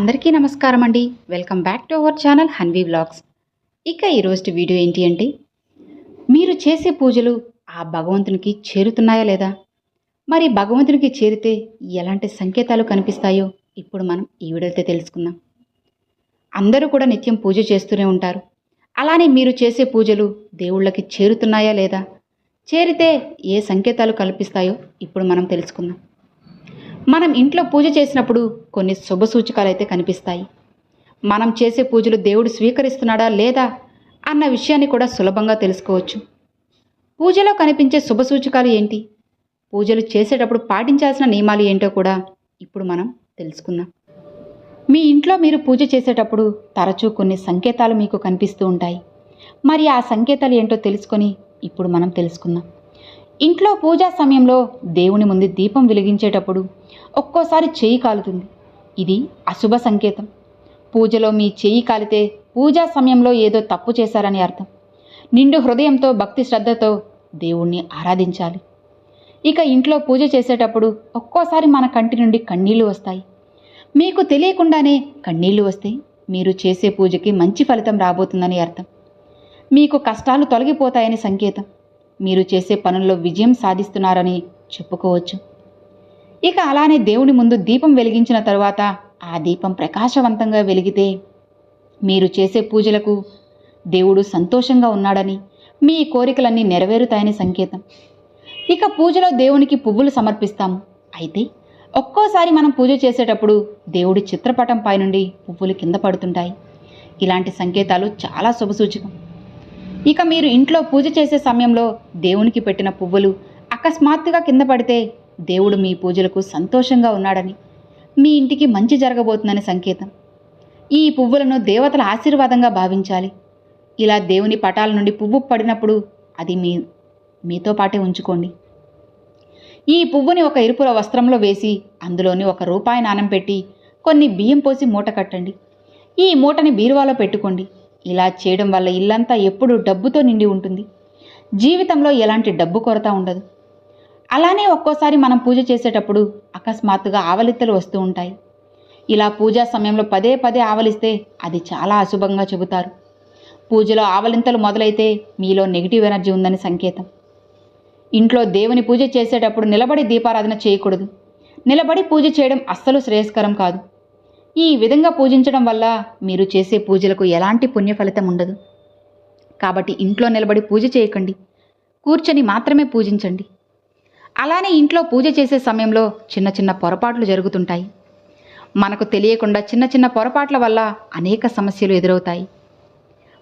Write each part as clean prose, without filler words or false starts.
అందరికీ నమస్కారం అండి. Welcome back to our channel Hanvi vlogs. ఇక ఈరోజు వీడియో ఏంటి అంటే, మీరు చేసే పూజలు ఆ భగవంతునికి చేరుతున్నాయా లేదా? మరి భగవంతునికి చేరితే ఎలాంటి సంకేతాలు కనిపిస్తాయో ఇప్పుడు మనం ఈ వీడియోతో తెలుసుకుందాం. అందరూ కూడా నిత్యం పూజ చేస్తూనే ఉంటారు. అలానే మీరు చేసే పూజలు దేవుళ్ళకి చేరుతున్నాయా లేదా? చేరితే ఏ సంకేతాలు కల్పిస్తాయో ఇప్పుడు మనం తెలుసుకుందాం. మనం ఇంట్లో పూజ చేసినప్పుడు కొన్ని శుభ సూచకాలు అయితే కనిపిస్తాయి. మనం చేసే పూజలు దేవుడు స్వీకరిస్తున్నాడా లేదా అన్న విషయాన్ని కూడా సులభంగా తెలుసుకోవచ్చు. పూజలో కనిపించే శుభ సూచకాలు ఏంటి, పూజలు చేసేటప్పుడు పాటించాల్సిన నియమాలు ఏంటో కూడా ఇప్పుడు మనం తెలుసుకుందాం. మీ ఇంట్లో మీరు పూజ చేసేటప్పుడు తరచూ కొన్ని సంకేతాలు మీకు కనిపిస్తూ ఉంటాయి. మరి ఆ సంకేతాలు ఏంటో తెలుసుకొని ఇప్పుడు మనం తెలుసుకుందాం. ఇంట్లో పూజా సమయంలో దేవుని ముందు దీపం వెలిగించేటప్పుడు ఒక్కోసారి చెయ్యి కాలుతుంది. ఇది అశుభ సంకేతం. పూజలో మీ చెయ్యి కాలితే పూజా సమయంలో ఏదో తప్పు చేశారని అర్థం. నిండు హృదయంతో భక్తి శ్రద్ధతో దేవుణ్ణి ఆరాధించాలి. ఇక ఇంట్లో పూజ చేసేటప్పుడు ఒక్కోసారి మన కంటి నుండి కన్నీళ్లు వస్తాయి. మీకు తెలియకుండానే కన్నీళ్లు వస్తే మీరు చేసే పూజకి మంచి ఫలితం రాబోతుందని అర్థం. మీకు కష్టాలు తొలగిపోతాయని సంకేతం. మీరు చేసే పనుల్లో విజయం సాధిస్తున్నారని చెప్పుకోవచ్చు. ఇక అలానే దేవుని ముందు దీపం వెలిగించిన తరువాత ఆ దీపం ప్రకాశవంతంగా వెలిగితే మీరు చేసే పూజలకు దేవుడు సంతోషంగా ఉన్నాడని, మీ కోరికలన్నీ నెరవేరుతాయని సంకేతం. ఇక పూజలో దేవునికి పువ్వులు సమర్పిస్తాము. అయితే ఒక్కోసారి మనం పూజ చేసేటప్పుడు దేవుడి చిత్రపటం పైనుండి పువ్వులు కింద పడుతుంటాయి. ఇలాంటి సంకేతాలు చాలా శుభసూచకం. ఇక మీరు ఇంట్లో పూజ చేసే సమయంలో దేవునికి పెట్టిన పువ్వులు అకస్మాత్తుగా కింద పడితే దేవుడు మీ పూజలకు సంతోషంగా ఉన్నాడని, మీ ఇంటికి మంచి జరగబోతుందని సంకేతం. ఈ పువ్వులను దేవతల ఆశీర్వాదంగా భావించాలి. ఇలా దేవుని పటాల నుండి పువ్వు పడినప్పుడు అది మీతో పాటే ఉంచుకోండి. ఈ పువ్వుని ఒక ఎరుపుల వస్త్రంలో వేసి అందులోని ₹1 నాణెం పెట్టి కొన్ని బియ్యం పోసి మూట కట్టండి. ఈ మూటని బీరువాలో పెట్టుకోండి. ఇలా చేయడం వల్ల ఇల్లంతా ఎప్పుడూ డబ్బుతో నిండి ఉంటుంది. జీవితంలో ఎలాంటి డబ్బు కొరత ఉండదు. అలానే ఒక్కోసారి మనం పూజ చేసేటప్పుడు అకస్మాత్తుగా ఆవలిత్తలు వస్తూ ఉంటాయి. ఇలా పూజా సమయంలో పదే పదే ఆవలిస్తే అది చాలా అశుభంగా చెబుతారు. పూజలో ఆవలింతలు మొదలైతే మీలో నెగిటివ్ ఎనర్జీ ఉందని సంకేతం. ఇంట్లో దేవుని పూజ చేసేటప్పుడు నిలబడి దీపారాధన చేయకూడదు. నిలబడి పూజ చేయడం అస్సలు శ్రేయస్కరం కాదు. ఈ విధంగా పూజించడం వల్ల మీరు చేసే పూజలకు ఎలాంటి పుణ్య ఫలితం ఉండదు. కాబట్టి ఇంట్లో నిలబడి పూజ చేయకండి, కూర్చొని మాత్రమే పూజించండి. అలానే ఇంట్లో పూజ చేసే సమయంలో చిన్న చిన్న పొరపాట్లు జరుగుతుంటాయి. మనకు తెలియకుండా చిన్న చిన్న పొరపాట్ల వల్ల అనేక సమస్యలు ఎదురవుతాయి.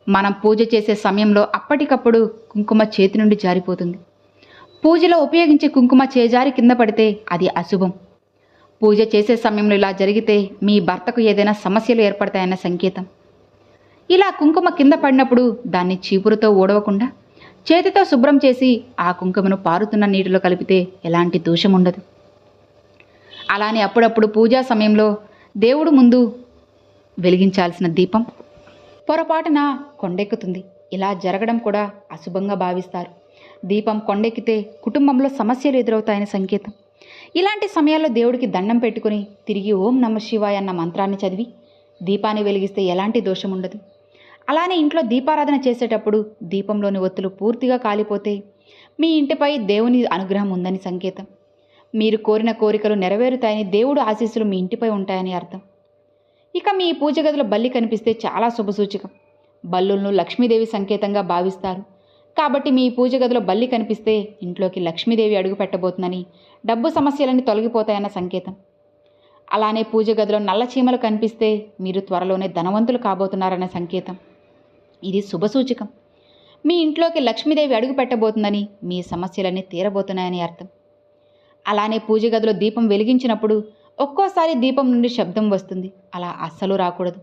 మనం పూజ చేసే సమయంలో అప్పటికప్పుడు కుంకుమ చేతి నుండి జారిపోతుంది. పూజలో ఉపయోగించే కుంకుమ చేజారి కింద పడితే అది అశుభం. పూజ చేసే సమయంలో ఇలా జరిగితే మీ భర్తకు ఏదైనా సమస్యలు ఏర్పడతాయన్న సంకేతం. ఇలా కుంకుమ కింద పడినప్పుడు దాన్ని చీపురుతో ఊడవకుండా చేతితో శుభ్రం చేసి ఆ కుంకుమను పారుతున్న నీటిలో కలిపితే ఎలాంటి దోషం ఉండదు. అలానే అప్పుడప్పుడు పూజా సమయంలో దేవుడు ముందు వెలిగించాల్సిన దీపం పొరపాటున కొండెక్కుతుంది. ఇలా జరగడం కూడా అశుభంగా భావిస్తారు. దీపం కొండెక్కితే కుటుంబంలో సమస్యలు ఎదురవుతాయని సంకేతం. ఇలాంటి సమయాల్లో దేవుడికి దండం పెట్టుకుని తిరిగి ఓం నమః శివాయ అన్న మంత్రాన్ని చదివి దీపాన్ని వెలిగిస్తే ఎలాంటి దోషం ఉండదు. అలానే ఇంట్లో దీపారాధన చేసేటప్పుడు దీపంలోని ఒత్తులు పూర్తిగా కాలిపోతే మీ ఇంటిపై దేవుని అనుగ్రహం ఉందని సంకేతం. మీరు కోరిన కోరికలు నెరవేరుతాయని, దేవుడు ఆశీస్సులు మీ ఇంటిపై ఉంటాయని అర్థం. ఇక మీ పూజ గదిలో బల్లి కనిపిస్తే చాలా శుభసూచకం. బల్లులను లక్ష్మీదేవి సంకేతంగా భావిస్తారు. కాబట్టి మీ పూజ గదిలో బల్లి కనిపిస్తే ఇంట్లోకి లక్ష్మీదేవి అడుగు పెట్టబోతుందని, డబ్బు సమస్యలన్నీ తొలగిపోతాయన్న సంకేతం. అలానే పూజ గదిలో నల్ల చీమలు కనిపిస్తే మీరు త్వరలోనే ధనవంతులు కాబోతున్నారన్న సంకేతం. ఇది శుభసూచకం. మీ ఇంట్లోకి లక్ష్మీదేవి అడుగు పెట్టబోతుందని, మీ సమస్యలన్నీ తీరబోతున్నాయని అర్థం. అలానే పూజ గదిలో దీపం వెలిగించినప్పుడు ఒక్కోసారి దీపం నుండి శబ్దం వస్తుంది. అలా అస్సలు రాకూడదు.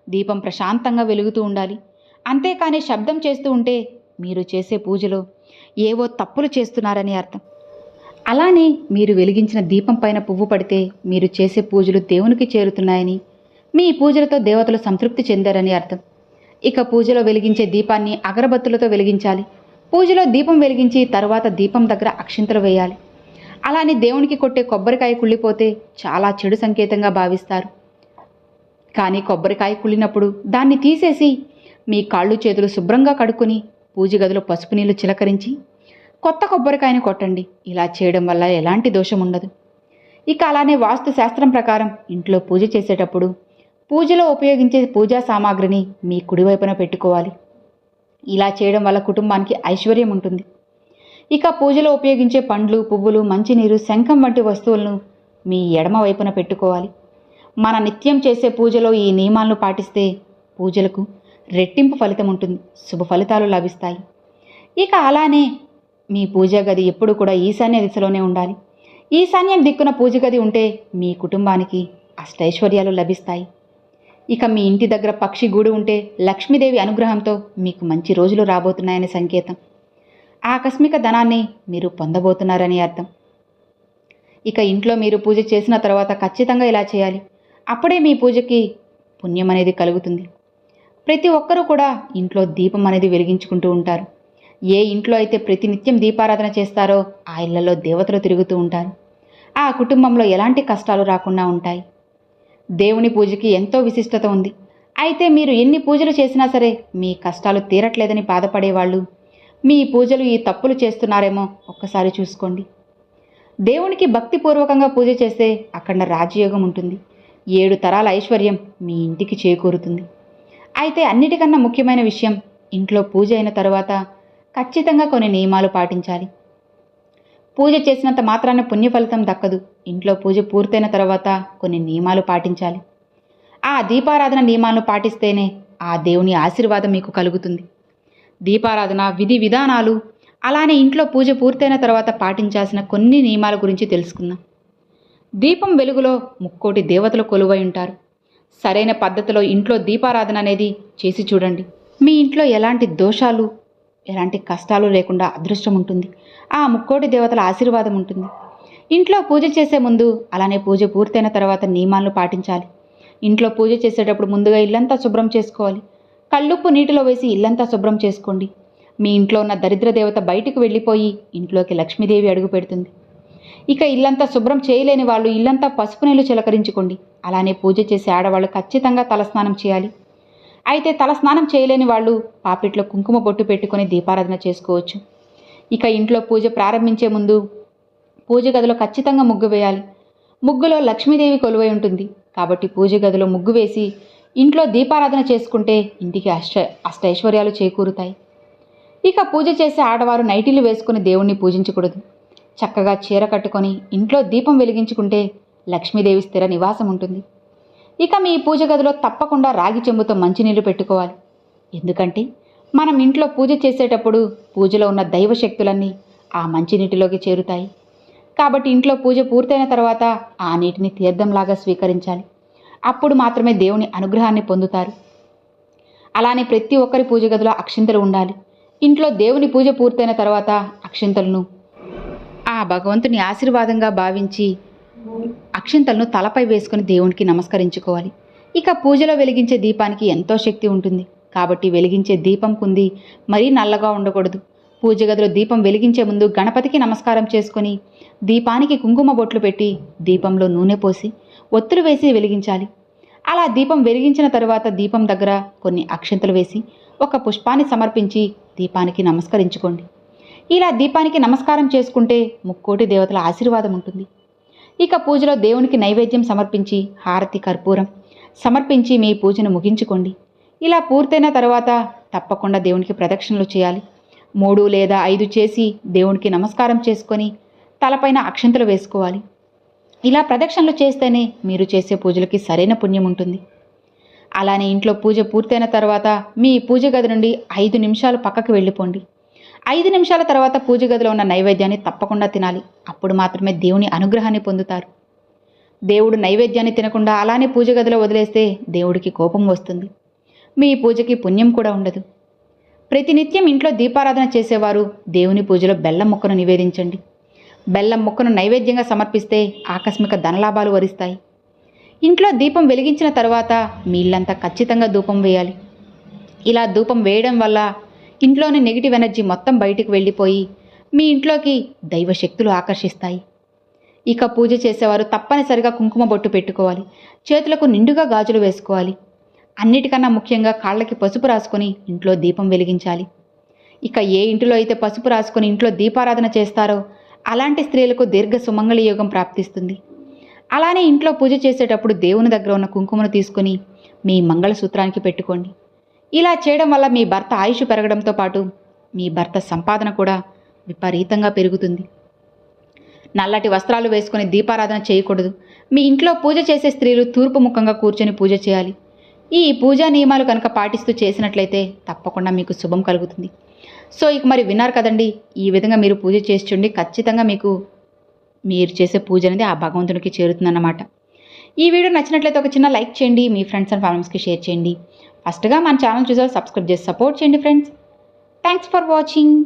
దీపం ప్రశాంతంగా వెలుగుతూ ఉండాలి. అంతేకాని శబ్దం చేస్తూ ఉంటే మీరు చేసే పూజలో ఏవో తప్పులు చేస్తున్నారని అర్థం. అలానే మీరు వెలిగించిన దీపం పైన పువ్వు పడితే మీరు చేసే పూజలు దేవునికి చేరుతున్నాయని, మీ పూజలతో దేవతలు సంతృప్తి చెందారని అర్థం. ఇక పూజలో వెలిగించే దీపాన్ని అగరబత్తులతో వెలిగించాలి. పూజలో దీపం వెలిగించి తర్వాత దీపం దగ్గర అక్షింతలు వేయాలి. అలానే దేవునికి కొట్టే కొబ్బరికాయ కుళ్ళిపోతే చాలా చెడు సంకేతంగా భావిస్తారు. కానీ కొబ్బరికాయ కుళ్ళినప్పుడు దాన్ని తీసేసి మీ కాళ్ళు చేతులు శుభ్రంగా కడుక్కొని పూజ గదిలో పసుపు నీళ్లు చిలకరించి కొత్త కొబ్బరికాయని కొట్టండి. ఇలా చేయడం వల్ల ఎలాంటి దోషం ఉండదు. ఇక అలానే వాస్తు శాస్త్రం ప్రకారం ఇంట్లో పూజ చేసేటప్పుడు పూజలో ఉపయోగించే పూజా సామాగ్రిని మీ కుడివైపున పెట్టుకోవాలి. ఇలా చేయడం వల్ల కుటుంబానికి ఐశ్వర్యం ఉంటుంది. ఇక పూజలో ఉపయోగించే పండ్లు, పువ్వులు, మంచినీరు, శంఖం వంటి వస్తువులను మీ ఎడమ వైపున పెట్టుకోవాలి. మన నిత్యం చేసే పూజలో ఈ నియమాలను పాటిస్తే పూజలకు రెట్టింపు ఫలితం ఉంటుంది, శుభ ఫలితాలు లభిస్తాయి. ఇక అలానే మీ పూజా గది ఎప్పుడు కూడా ఈశాన్య దిశలోనే ఉండాలి. ఈశాన్యం దిక్కున పూజ గది ఉంటే మీ కుటుంబానికి అష్టైశ్వర్యాలు లభిస్తాయి. ఇక మీ ఇంటి దగ్గర పక్షి గూడు ఉంటే లక్ష్మీదేవి అనుగ్రహంతో మీకు మంచి రోజులు రాబోతున్నాయని సంకేతం. ఆకస్మిక ధనాన్ని మీరు పొందబోతున్నారని అర్థం. ఇక ఇంట్లో మీరు పూజ చేసిన తర్వాత ఖచ్చితంగా ఇలా చేయాలి. అప్పుడే మీ పూజకి పుణ్యం అనేది కలుగుతుంది. ప్రతి ఒక్కరూ కూడా ఇంట్లో దీపం అనేది వెలిగించుకుంటూ ఉంటారు. ఏ ఇంట్లో అయితే ప్రతినిత్యం దీపారాధన చేస్తారో ఆ ఇళ్లలో దేవతలు తిరుగుతూ ఉంటారు. ఆ కుటుంబంలో ఎలాంటి కష్టాలు రాకుండా ఉంటాయి. దేవుని పూజకి ఎంతో విశిష్టత ఉంది. అయితే మీరు ఎన్ని పూజలు చేసినా సరే మీ కష్టాలు తీరట్లేదని బాధపడేవాళ్ళు మీ పూజలు ఈ తప్పులు చేస్తున్నారేమో ఒక్కసారి చూసుకోండి. దేవునికి భక్తిపూర్వకంగా పూజ చేస్తే అఖండ రాజయోగం ఉంటుంది. 7 తరాల ఐశ్వర్యం మీ ఇంటికి చేకూరుతుంది. అయితే అన్నిటికన్నా ముఖ్యమైన విషయం, ఇంట్లో పూజ అయిన తరువాత ఖచ్చితంగా కొన్ని నియమాలు పాటించాలి. పూజ చేసినంత మాత్రాన పుణ్యఫలితం దక్కదు. ఇంట్లో పూజ పూర్తయిన తర్వాత కొన్ని నియమాలు పాటించాలి. ఆ దీపారాధన నియమాలను పాటిస్తేనే ఆ దేవుని ఆశీర్వాదం మీకు కలుగుతుంది. దీపారాధన విధి విధానాలు, అలానే ఇంట్లో పూజ పూర్తయిన తర్వాత పాటించాల్సిన కొన్ని నియమాల గురించి తెలుసుకుందాం. దీపం వెలుగులో ముక్కోటి దేవతలు కొలువై ఉంటారు. సరైన పద్ధతిలో ఇంట్లో దీపారాధన అనేది చేసి చూడండి. మీ ఇంట్లో ఎలాంటి దోషాలు, ఎలాంటి కష్టాలు లేకుండా అదృష్టం ఉంటుంది. ఆ ముక్కోటి దేవతల ఆశీర్వాదం ఉంటుంది. ఇంట్లో పూజ చేసే ముందు, అలానే పూజ పూర్తయిన తర్వాత నియమాలను పాటించాలి. ఇంట్లో పూజ చేసేటప్పుడు ముందుగా ఇల్లంతా శుభ్రం చేసుకోవాలి. కళ్ళుప్పు నీటిలో వేసి ఇల్లంతా శుభ్రం చేసుకోండి. మీ ఇంట్లో ఉన్న దరిద్ర దేవత బయటికి వెళ్ళిపోయి ఇంట్లోకి లక్ష్మీదేవి అడుగు పెడుతుంది. ఇక ఇల్లంతా శుభ్రం చేయలేని వాళ్ళు ఇల్లంతా పసుపు నీళ్లు చిలకరించుకోండి. అలానే పూజ చేసే ఆడవాళ్ళు ఖచ్చితంగా తలస్నానం చేయాలి. అయితే తలస్నానం చేయలేని వాళ్ళు పాపిట్లో కుంకుమ బొట్టు పెట్టుకొని దీపారాధన చేసుకోవచ్చు. ఇక ఇంట్లో పూజ ప్రారంభించే ముందు పూజ గదిలో ఖచ్చితంగా ముగ్గు వేయాలి. ముగ్గులో లక్ష్మీదేవి కొలువై ఉంటుంది. కాబట్టి పూజ గదిలో ముగ్గు వేసి ఇంట్లో దీపారాధన చేసుకుంటే ఇంటికి అష్టైశ్వర్యాలు చేకూరుతాయి. ఇక పూజ చేసే ఆడవారు నైటీలు వేసుకుని దేవుణ్ణి పూజించకూడదు. చక్కగా చీర కట్టుకొని ఇంట్లో దీపం వెలిగించుకుంటే లక్ష్మీదేవి స్థిర నివాసం ఉంటుంది. ఇక మీ పూజ గదిలో తప్పకుండా రాగి చెంబుతో మంచినీళ్లు పెట్టుకోవాలి. ఎందుకంటే మనం ఇంట్లో పూజ చేసేటప్పుడు పూజలో ఉన్న దైవ శక్తులన్నీ ఆ మంచినీటిలోకి చేరుతాయి. కాబట్టి ఇంట్లో పూజ పూర్తయిన తర్వాత ఆ నీటిని తీర్థంలాగా స్వీకరించాలి. అప్పుడు మాత్రమే దేవుని అనుగ్రహాన్ని పొందుతారు. అలానే ప్రతి ఒక్కరి పూజ గదిలో అక్షింతలు ఉండాలి. ఇంట్లో దేవుని పూజ పూర్తయిన తర్వాత అక్షింతలను ఆ భగవంతుని ఆశీర్వాదంగా భావించి అక్షింతలను తలపై వేసుకుని దేవునికి నమస్కరించుకోవాలి. ఇక పూజలో వెలిగించే దీపానికి ఎంతో శక్తి ఉంటుంది. కాబట్టి వెలిగించే దీపం కుంది మరీ నల్లగా ఉండకూడదు. పూజ గదిలో దీపం వెలిగించే ముందు గణపతికి నమస్కారం చేసుకొని దీపానికి కుంకుమ బొట్లు పెట్టి దీపంలో నూనె పోసి ఒత్తులు వేసి వెలిగించాలి. అలా దీపం వెలిగించిన తరువాత దీపం దగ్గర కొన్ని అక్షింతలు వేసి ఒక పుష్పాన్ని సమర్పించి దీపానికి నమస్కరించుకోండి. ఇలా దీపానికి నమస్కారం చేసుకుంటే ముక్కోటి దేవతల ఆశీర్వాదం ఉంటుంది. ఇక పూజలో దేవునికి నైవేద్యం సమర్పించి హారతి కర్పూరం సమర్పించి మీ పూజను ముగించుకోండి. ఇలా పూర్తయిన తర్వాత తప్పకుండా దేవునికి ప్రదక్షిణలు చేయాలి. 3 లేదా 5 చేసి దేవునికి నమస్కారం చేసుకొని తలపైన అక్షంతలు వేసుకోవాలి. ఇలా ప్రదక్షిణలు చేస్తేనే మీరు చేసే పూజలకి సరైన పుణ్యం ఉంటుంది. అలానే ఇంట్లో పూజ పూర్తయిన తర్వాత మీ పూజ గది నుండి 5 నిమిషాలు పక్కకు వెళ్ళిపోండి. 5 నిమిషాల తర్వాత పూజ గదిలో ఉన్న నైవేద్యాన్ని తప్పకుండా తినాలి. అప్పుడు మాత్రమే దేవుని అనుగ్రహాన్ని పొందుతారు. దేవుడు నైవేద్యాన్ని తినకుండా అలానే పూజ గదిలో వదిలేస్తే దేవుడికి కోపం వస్తుంది. మీ పూజకి పుణ్యం కూడా ఉండదు. ప్రతినిత్యం ఇంట్లో దీపారాధన చేసేవారు దేవుని పూజలో బెల్లం ముక్కను నివేదించండి. బెల్లం ముక్కను నైవేద్యంగా సమర్పిస్తే ఆకస్మిక ధనలాభాలు వరిస్తాయి. ఇంట్లో దీపం వెలిగించిన తర్వాత మీ ఇల్లంతా ఖచ్చితంగా ధూపం వేయాలి. ఇలా ధూపం వేయడం వల్ల ఇంట్లోని నెగిటివ్ ఎనర్జీ మొత్తం బయటికి వెళ్ళిపోయి మీ ఇంట్లోకి దైవశక్తులు ఆకర్షిస్తాయి. ఇక పూజ చేసేవారు తప్పనిసరిగా కుంకుమ బొట్టు పెట్టుకోవాలి. చేతులకు నిండుగా గాజులు వేసుకోవాలి. అన్నిటికన్నా ముఖ్యంగా కాళ్ళకి పసుపు రాసుకొని ఇంట్లో దీపం వెలిగించాలి. ఇక ఏ ఇంటిలో అయితే పసుపు రాసుకొని ఇంట్లో దీపారాధన చేస్తారో అలాంటి స్త్రీలకు దీర్ఘ సుమంగళి యోగం ప్రాప్తిస్తుంది. అలానే ఇంట్లో పూజ చేసేటప్పుడు దేవుని దగ్గర ఉన్న కుంకుమను తీసుకొని మీ మంగళసూత్రానికి పెట్టుకోండి. ఇలా చేయడం వల్ల మీ భర్త ఆయుష్ పెరగడంతో పాటు మీ భర్త సంపాదన కూడా విపరీతంగా పెరుగుతుంది. నల్లటి వస్త్రాలు వేసుకొని దీపారాధన చేయకూడదు. మీ ఇంట్లో పూజ చేసే స్త్రీలు తూర్పు ముఖంగా కూర్చొని పూజ చేయాలి. ఈ పూజా నియమాలు కనుక పాటిస్తూ చేసినట్లయితే తప్పకుండా మీకు శుభం కలుగుతుంది. సో ఇక మరి విన్నారు కదండి, ఈ విధంగా మీరు పూజ చేసి చూడండి. ఖచ్చితంగా మీకు మీరు చేసే పూజ అనేది ఆ భగవంతునికి చేరుతుందన్నమాట. ఈ వీడియో నచ్చినట్లయితే ఒక చిన్న లైక్ చేయండి, మీ ఫ్రెండ్స్ అండ్ ఫ్యామిలీస్కి షేర్ చేయండి. ఫస్ట్గా మన ఛానల్ చూసారు సబ్స్క్రైబ్ చేసి సపోర్ట్ చేయండి ఫ్రెండ్స్. Thanks for watching.